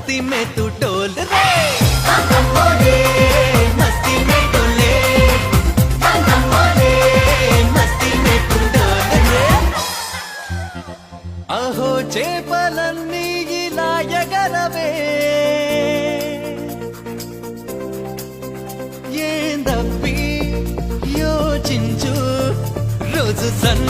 मस्ती में तू डोल रे मस्ती में डोले मस्ती में तू डोल रे अहो చేపలన్నీ ఇలా ఎగరవే ఏందప్పి యోచించు రోజు సన్